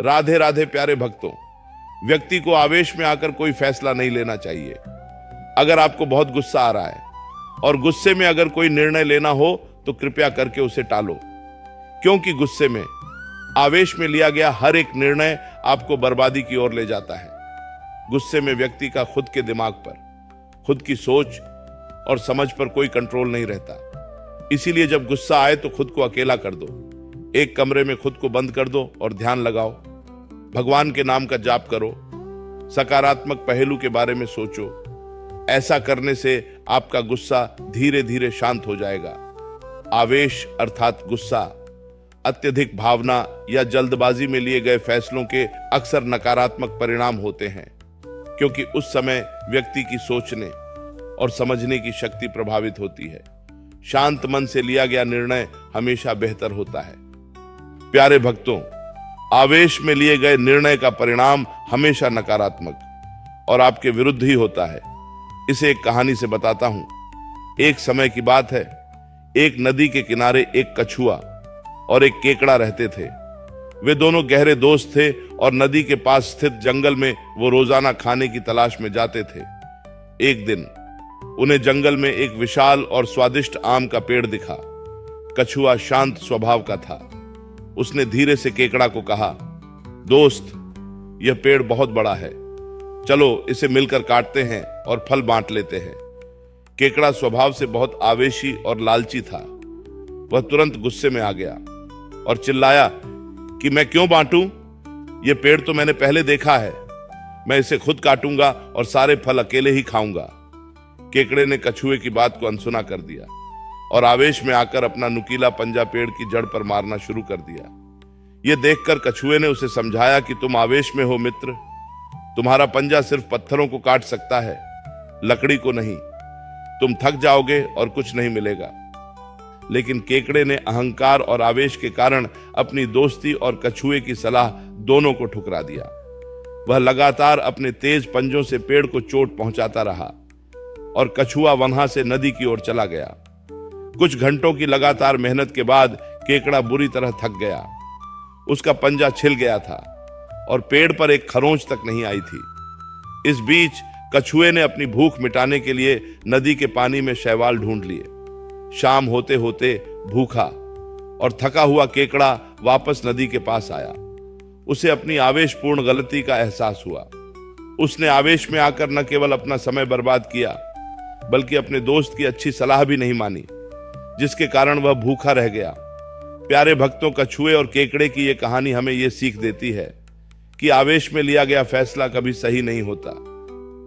राधे राधे प्यारे भक्तों, व्यक्ति को आवेश में आकर कोई फैसला नहीं लेना चाहिए। अगर आपको बहुत गुस्सा आ रहा है और गुस्से में अगर कोई निर्णय लेना हो तो कृपया करके उसे टालो, क्योंकि गुस्से में, आवेश में लिया गया हर एक निर्णय आपको बर्बादी की ओर ले जाता है। गुस्से में व्यक्ति का खुद के दिमाग पर, खुद की सोच और समझ पर कोई कंट्रोल नहीं रहता। इसीलिए जब गुस्सा आए तो खुद को अकेला कर दो, एक कमरे में खुद को बंद कर दो और ध्यान लगाओ। भगवान के नाम का जाप करो, सकारात्मक पहलू के बारे में सोचो। ऐसा करने से आपका गुस्सा धीरे धीरे शांत हो जाएगा। आवेश अर्थात गुस्सा, अत्यधिक भावना या जल्दबाजी में लिए गए फैसलों के अक्सर नकारात्मक परिणाम होते हैं, क्योंकि उस समय व्यक्ति की सोचने और समझने की शक्ति प्रभावित होती है। शांत मन से लिया गया निर्णय हमेशा बेहतर होता है। प्यारे भक्तों, आवेश में लिए गए निर्णय का परिणाम हमेशा नकारात्मक और आपके विरुद्ध ही होता है। इसे एक कहानी से बताता हूं। एक समय की बात है, एक नदी के किनारे एक कछुआ और एक केकड़ा रहते थे। वे दोनों गहरे दोस्त थे और नदी के पास स्थित जंगल में वो रोजाना खाने की तलाश में जाते थे। एक दिन उन्हें जंगल में एक विशाल और स्वादिष्ट आम का पेड़ दिखा। कछुआ शांत स्वभाव का था। उसने धीरे से केकड़ा को कहा, दोस्त, यह पेड़ बहुत बड़ा है, चलो इसे मिलकर काटते हैं और फल बांट लेते हैं। केकड़ा स्वभाव से बहुत आवेशी और लालची था। वह तुरंत गुस्से में आ गया और चिल्लाया कि मैं क्यों बांटूं? यह पेड़ तो मैंने पहले देखा है। मैं इसे खुद काटूंगा और सारे फल अकेले ही खाऊंगा। केकड़े ने कछुए की बात को अनसुना कर दिया और आवेश में आकर अपना नुकीला पंजा पेड़ की जड़ पर मारना शुरू कर दिया। यह देखकर कछुए ने उसे समझाया कि तुम आवेश में हो मित्र, तुम्हारा पंजा सिर्फ पत्थरों को काट सकता है, लकड़ी को नहीं। तुम थक जाओगे और कुछ नहीं मिलेगा। लेकिन केकड़े ने अहंकार और आवेश के कारण अपनी दोस्ती और कछुए की सलाह दोनों को ठुकरा दिया। वह लगातार अपने तेज पंजों से पेड़ को चोट पहुंचाता रहा और कछुआ वहां से नदी की ओर चला गया। कुछ घंटों की लगातार मेहनत के बाद केकड़ा बुरी तरह थक गया। उसका पंजा छिल गया था और पेड़ पर एक खरोंच तक नहीं आई थी। इस बीच कछुए ने अपनी भूख मिटाने के लिए नदी के पानी में शैवाल ढूंढ लिए। शाम होते होते भूखा और थका हुआ केकड़ा वापस नदी के पास आया। उसे अपनी आवेशपूर्ण गलती का एहसास हुआ। उसने आवेश में आकर न केवल अपना समय बर्बाद किया, बल्कि अपने दोस्त की अच्छी सलाह भी नहीं मानी, जिसके कारण वह भूखा रह गया। प्यारे भक्तों, कछुए और केकड़े की यह कहानी हमें यह सीख देती है कि आवेश में लिया गया फैसला कभी सही नहीं होता।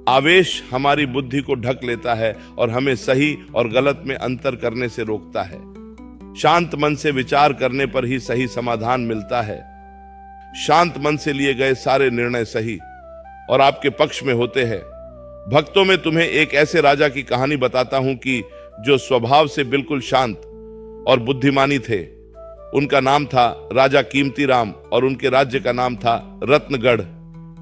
आवेश हमारी बुद्धि को ढक लेता है और हमें सही और गलत में अंतर करने से रोकता है। शांत मन से विचार करने पर ही सही समाधान मिलता है। शांत मन से लिए गए सारे निर्णय सही और आपके पक्ष में होते हैं। भक्तों, में तुम्हें एक ऐसे राजा की कहानी बताता हूं कि जो स्वभाव से बिल्कुल शांत और बुद्धिमानी थे। उनका नाम था राजा कीमती राम और उनके राज्य का नाम था रत्नगढ़।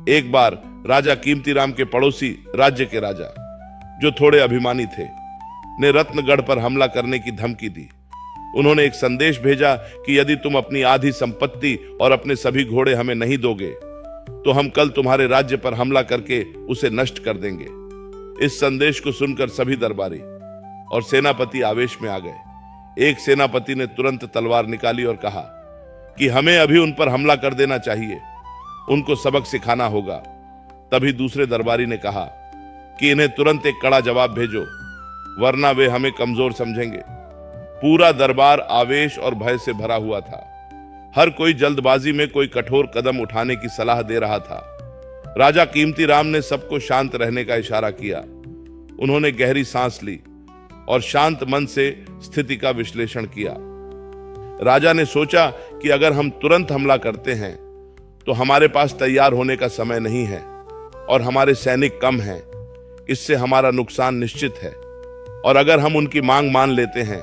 एक बार राजा कीमती राम के पड़ोसी राज्य के राजा, जो थोड़े अभिमानी थे, ने रत्नगढ़ पर हमला करने की धमकी दी। उन्होंने एक संदेश भेजा कि यदि तुम अपनी आधी संपत्ति और अपने सभी घोड़े हमें नहीं दोगे तो हम कल तुम्हारे राज्य पर हमला करके उसे नष्ट कर देंगे। इस संदेश को सुनकर सभी दरबारी और सेनापति आवेश में आ गए। एक सेनापति ने तुरंत तलवार निकाली और कहा कि हमें अभी उन पर हमला कर देना चाहिए, उनको सबक सिखाना होगा। तभी दूसरे दरबारी ने कहा कि इन्हें तुरंत एक कड़ा जवाब भेजो, वरना वे हमें कमजोर समझेंगे। पूरा दरबार आवेश और भय से भरा हुआ था। हर कोई जल्दबाजी में कोई कठोर कदम उठाने की सलाह दे रहा था। राजा कीमती राम ने सबको शांत रहने का इशारा किया। उन्होंने गहरी सांस ली और शांत मन से स्थिति का विश्लेषण किया। राजा ने सोचा कि अगर हम तुरंत हमला करते हैं तो हमारे पास तैयार होने का समय नहीं है और हमारे सैनिक कम हैं। इससे हमारा नुकसान निश्चित है और अगर हम उनकी मांग मान लेते हैं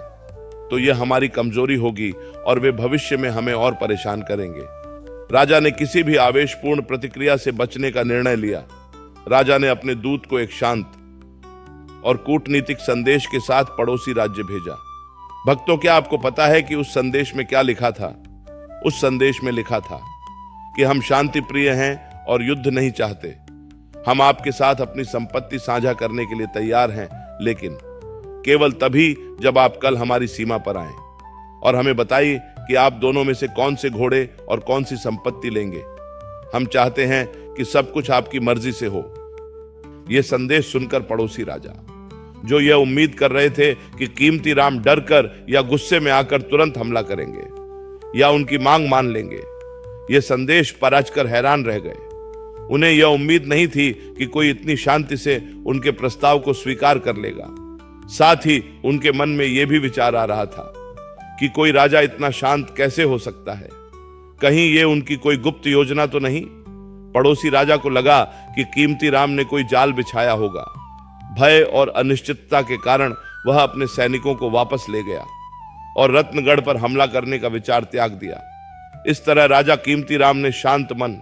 तो यह हमारी कमजोरी होगी और वे भविष्य में हमें और परेशान करेंगे। राजा ने किसी भी आवेशपूर्ण प्रतिक्रिया से बचने का निर्णय लिया। राजा ने अपने दूत को एक शांत और कूटनीतिक संदेश के साथ पड़ोसी राज्य भेजा। भक्तों, क्या आपको पता है कि उस संदेश में क्या लिखा था? उस संदेश में लिखा था, कि हम शांति प्रिय हैं और युद्ध नहीं चाहते। हम आपके साथ अपनी संपत्ति साझा करने के लिए तैयार हैं, लेकिन केवल तभी जब आप कल हमारी सीमा पर आएं और हमें बताइए कि आप दोनों में से कौन से घोड़े और कौन सी संपत्ति लेंगे। हम चाहते हैं कि सब कुछ आपकी मर्जी से हो। यह संदेश सुनकर पड़ोसी राजा, जो यह उम्मीद कर रहे थे कि कीमती राम डरकर या गुस्से में आकर तुरंत हमला करेंगे या उनकी मांग मान लेंगे, यह संदेश पराजकर हैरान रह गए। उन्हें यह उम्मीद नहीं थी कि कोई इतनी शांति से उनके प्रस्ताव को स्वीकार कर लेगा। साथ ही उनके मन में यह भी विचार आ रहा था कि कोई राजा इतना शांत कैसे हो सकता है, कहीं ये उनकी कोई गुप्त योजना तो नहीं। पड़ोसी राजा को लगा कि कीमती राम ने कोई जाल बिछाया होगा। भय और अनिश्चितता के कारण वह अपने सैनिकों को वापस ले गया और रत्नगढ़ पर हमला करने का विचार त्याग दिया। इस तरह राजा कीमती राम ने शांत मन,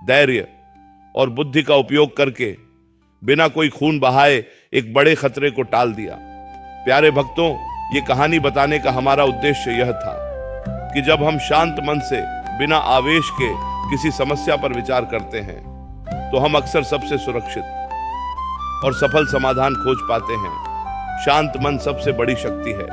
धैर्य और बुद्धि का उपयोग करके बिना कोई खून बहाए एक बड़े खतरे को टाल दिया। प्यारे भक्तों, ये कहानी बताने का हमारा उद्देश्य यह था कि जब हम शांत मन से बिना आवेश के किसी समस्या पर विचार करते हैं तो हम अक्सर सबसे सुरक्षित और सफल समाधान खोज पाते हैं। शांत मन सबसे बड़ी शक्ति है।